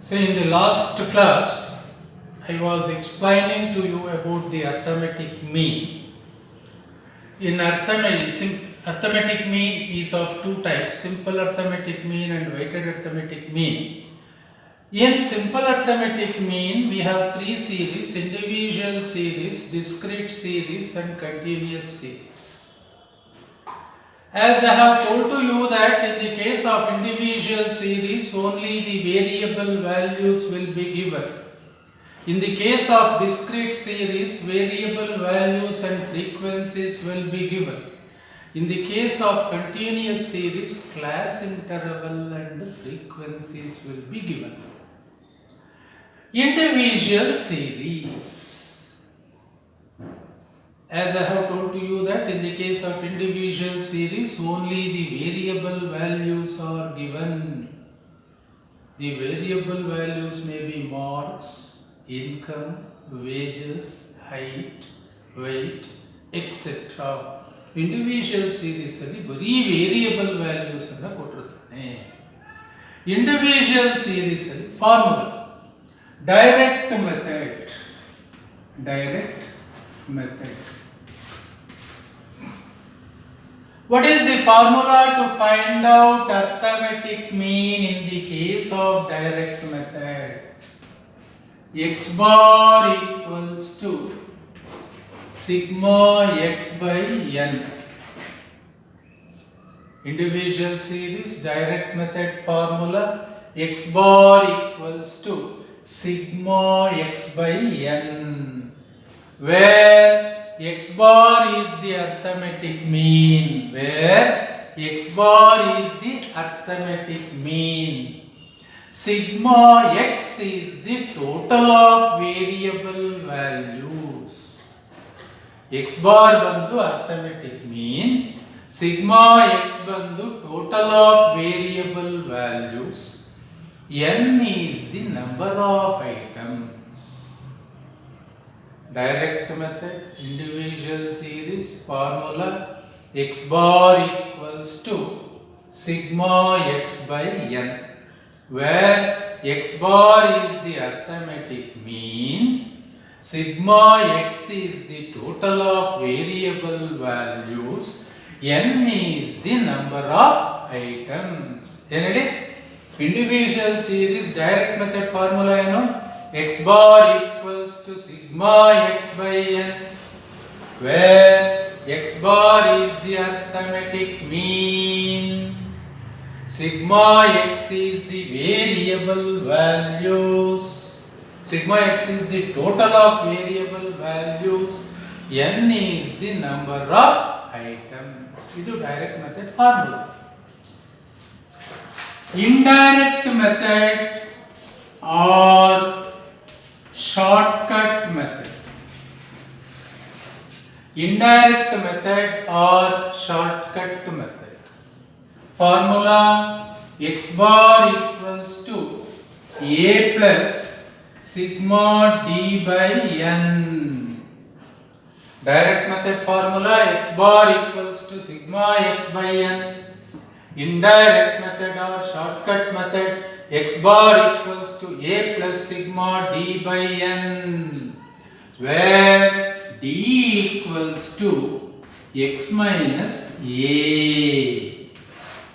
So in the last class, I was explaining to you about the arithmetic mean. In arithmetic mean is of two types, simple arithmetic mean and weighted arithmetic mean. In simple arithmetic mean, we have three series: individual series, discrete series and continuous series. As I have told to you that in the case of individual series, only the variable values will be given. In the case of discrete series, variable values and frequencies will be given. In the case of continuous series, class interval and frequencies will be given. Individual series. As I have told to you that in the case of individual series, only the variable values are given. The variable values may be marks, income, wages, height, weight, etc. Individual series alli bari variable values anna koಟ್ಟಿರುತ್ತಾನೆ. Individual series alli formula, direct method. What is the formula to find out arithmetic mean in the case of direct method? X bar equals to sigma x by n. Individual series direct method formula, x bar equals to sigma x by n, where x bar is the arithmetic mean. Sigma x is the total of variable values. X bar bandu arithmetic mean, sigma x bandu total of variable values, n is the number of items. Direct method, individual series formula, x bar equals to sigma x by n, where x bar is the arithmetic mean, sigma x is the total of variable values, n is the number of items. Enali individual series direct method formula eno, x bar equals to sigma x by n, where x bar is the arithmetic mean, sigma x is the variable values, sigma x is the total of variable values, n is the number of items. Idu direct method formula. Indirect method or shortcut method. Indirect method or shortcut method. Formula, x bar equals to a plus sigma d by n. Direct method formula, x bar equals to sigma x by n. Indirect method or shortcut method, x bar equals to a plus sigma d by n, where d equals to x minus a.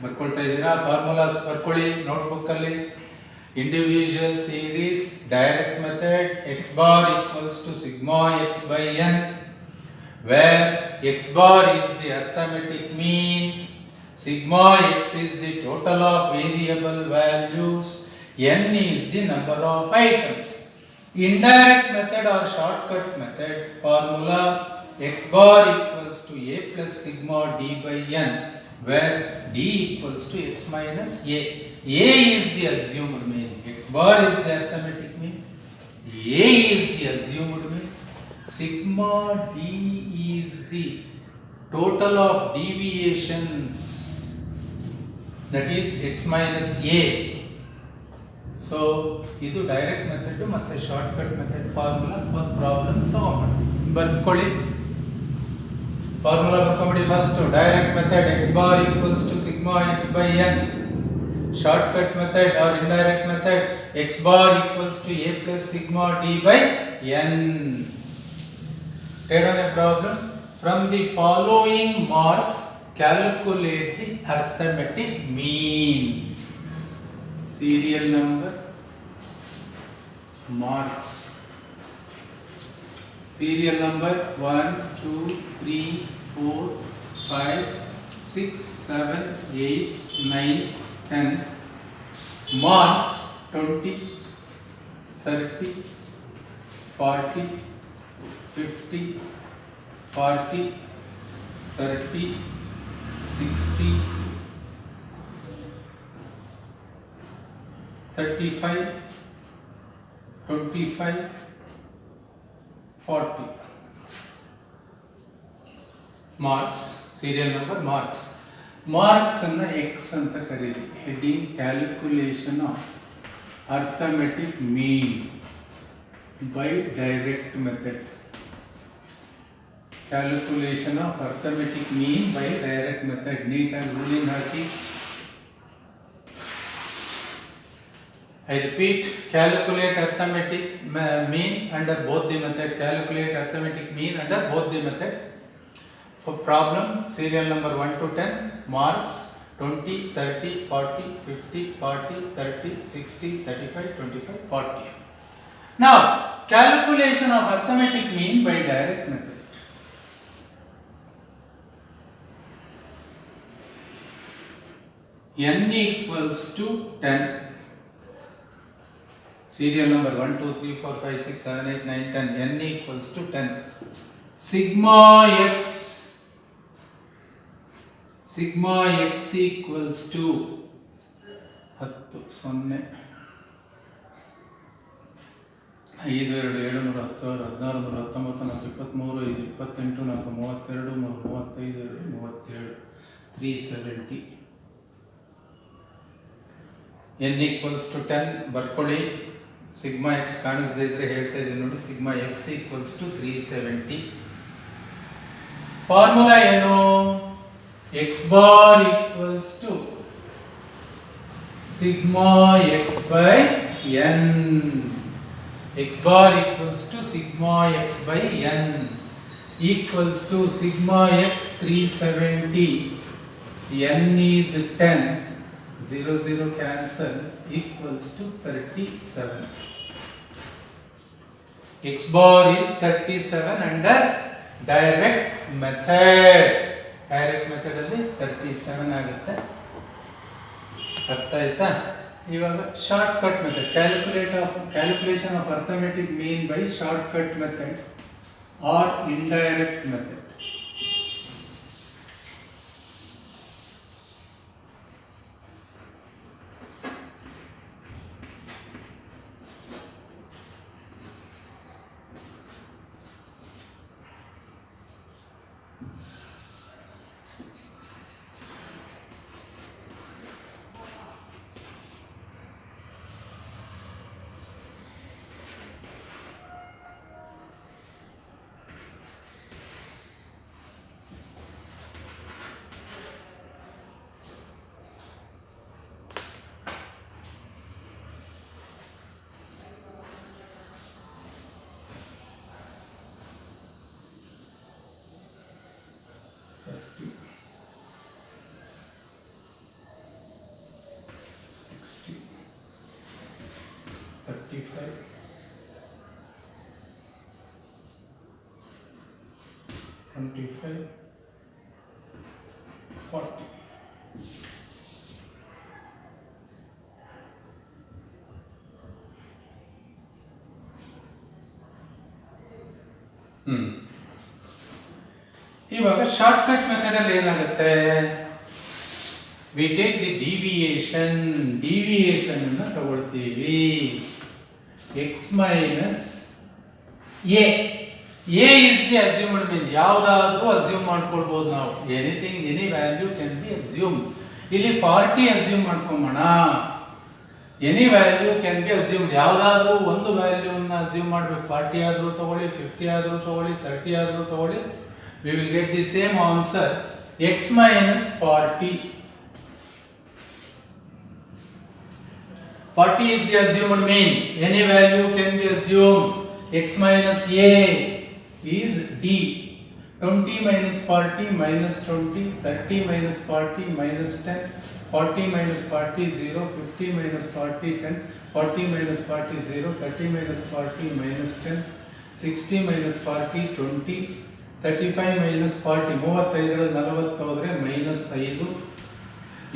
ಬರ್ಕೊಳ್ತಾ ಇದ್ದೀರಾ? Formulas ಬರ್ಕೊಳ್ಳಿ notebook ಅಲ್ಲಿ. Individual series direct method, x bar equals to sigma x by n, where x bar is the arithmetic mean, sigma x is the total of variable values, n is the number of items. Indirect method or shortcut method formula, x bar equals to a plus sigma d by n, where d equals to x minus a. A is the assumed mean, x bar is the arithmetic mean, a is the assumed mean, sigma d is the total of deviations, that is x minus a. So ಇದು direct method ಮತ್ತೆ shortcut method formula. ಒಂದು problem ತಗೊಂಡ್ಬಿಡಿ, ಬರ್ಕೊಳ್ಳಿ. Formula ಬರ್ಕೊಂಬಿಡಿ. First direct method, x bar equals to sigma x by n, shortcut method or indirect method, x bar equals to a plus sigma d by n. Take on a problem. From the following marks, calculate the arithmetic mean. Serial number, marks. Serial number 1, 2, 3, 4, 5, 6, 7, 8, 9, 10. Marks 20, 30, 40, 50, 40, 30, 60, 35, 25, 40. Marks, serial number, marks. Marks anna X anta kariri. Heading calculation of arithmetic mean by direct method. Calculation of arithmetic mean by direct method. Neat and ruling haki. I repeat, calculate arithmetic mean under both the method. Calculate arithmetic mean under both the method. For problem, serial number 1 to 10, marks 20, 30, 40, 50, 40, 30, 60, 35, 25, 40. Now, calculation of arithmetic mean by direct method. N equals to 10. Serial number 1, 2, 3, 4, 5, 6, 7, 8, 9, 10. N equals to 10. Sigma x equals to 10, 0, 5, 2, 7, 10, 16, 19, 23, 4, 32, 37, 370. N equals to 10 ಬರ್ಕೊಳ್ಳಿ. Sigma X ಕಾಣಿಸದೇ ಇದ್ರೆ ಹೇಳ್ತಾ ಇದ್ದೀನಿ ನೋಡಿ. Sigma x equals to 370. Formula ಏನು? X bar equals to sigma x by n. X bar equals to sigma x by n equals to sigma x 370. N is 10. 0, 0 cancel, equals to 37. X bar is 37 under direct method. Direct method ಅಲ್ಲಿ 37 ಆಗುತ್ತೆ. ಅರ್ಥ ಆಯ್ತಾ? ಇವಾಗ shortcut method, calculation of arithmetic mean by shortcut method or indirect method. ಇವಾಗ shortcut method ಅಲ್ಲಿ ಏನಾಗುತ್ತೆ? We take the deviation ಅನ್ನು ತಗೊಳ್ತೀವಿ. X minus a is the assumed mean. ಯಾವುದಾದ್ರೂ ಅಸ್ಯೂಮ್ ಮಾಡ್ಕೊಳ್ಬಹುದು ನಾವು. Anything, any value can be assume. ಇಲ್ಲಿ 40 assume ಮಾಡ್ಕೊಂಬೋಣ. Any value can be assumed. ಯಾವುದಾದ್ರೂ ಒಂದು ವ್ಯಾಲ್ಯೂನ ಅಸ್ಯೂಮ್ ಮಾಡಬೇಕು. 40 ಆದರೂ ತಗೊಳ್ಳಿ, 50 ಆದರೂ ತಗೊಳ್ಳಿ, 30 ಆದರೂ ತಗೊಳ್ಳಿ. We will get the same answer, x minus 40. 40 is the assumed mean. Any value can be assumed. X minus a is d. 20 minus 40 minus 20, 30 minus 40 minus 10, 40 minus 40 0, 50 minus 40 10, 40 minus 40 0, 30 minus 40 minus 10, 60 minus 40 20, 35 minus 40 35 40 ಹೋದ್ರೆ minus 5,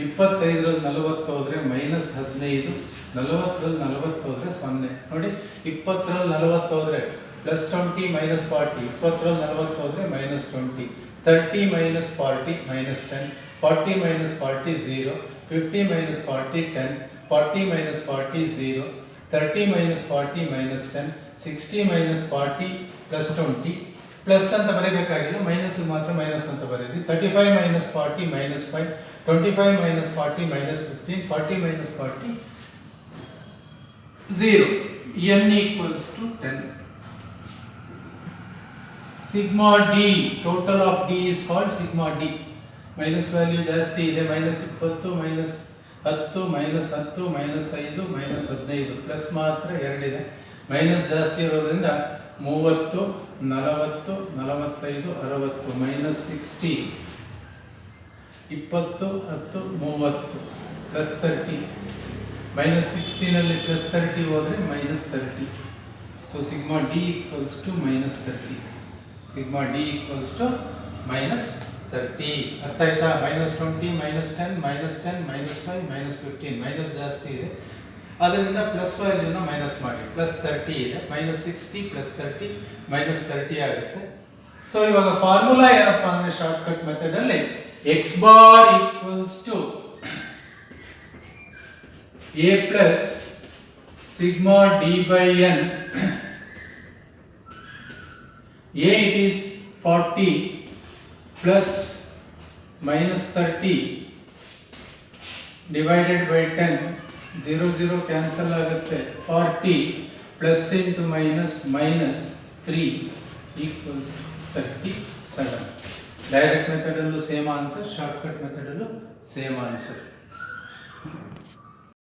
25 40 ಹೋದ್ರೆ minus 15, 40 40 ಹೋದ್ರೆ 0. ನೋಡಿ 20 40 ಹೋದ್ರೆ plus 20 minus 40, 20 40 ಹೋದ್ರೆ minus 20, 30 minus 40 minus 10, 40 minus 40 0, 50 minus 40 10, 40 minus 40 0, 30 minus 40 minus 10, 60 minus 40 plus 20. Plus ಅಂತ ಬರೀಬೇಕಾಗಿಲ್ಲ, minus ಮಾತ್ರ minus ಅಂತ ಬರೀರಿ. 35 minus 40 minus 5, 25 minus 40 minus 15, 40 minus 40 0. n equals to 10. Sigma d, total of d is called sigma d. Minus value ಜಾಸ್ತಿ ಇದೆ, minus 20 minus 10 minus 10 minus 5 minus 15, plus ಮಾತ್ರ 2 ಇದೆ. Minus ಜಾಸ್ತಿ ಇರೋದ್ರಿಂದ 30 40 45 60 minus 60, 20 10 30 plus 30, minus 16 ನಲ್ಲಿ plus 30 ಹೋದ್ರೆ minus 30. So sigma d equals to minus 30. Sigma d equals to minus 30. ಅರ್ಥ ಆಯ್ತಾ? minus 20 minus 10 minus 10 minus 5 minus 15, minus ಜಾಸ್ತಿ ಇದೆ, ಅದರಿಂದ ಪ್ಲಸ್ ವ್ಯಾಲ್ಯೂನ ಮೈನಸ್ ಮಾಡಿ. ಪ್ಲಸ್ 30 ಇದೆ, ಮೈನಸ್ 60 ಪ್ಲಸ್ 30 ಮೈನಸ್ 30 ಆಗುತ್ತೆ. ಸೊ ಇವಾಗ ಫಾರ್ಮುಲಾ ಏನಪ್ಪ ಅಂದರೆ ಶಾರ್ಟ್ ಕಟ್ ಮೆಥಡ್ ಅಲ್ಲಿ x bar equals to a plus sigma d by n. A it is 40 plus minus 30 divided by 10, 0 0 cancel ಆಗುತ್ತೆ. 40 plus into minus minus 3 equals 37. Direct method allu same answer, shortcut method allu same answer.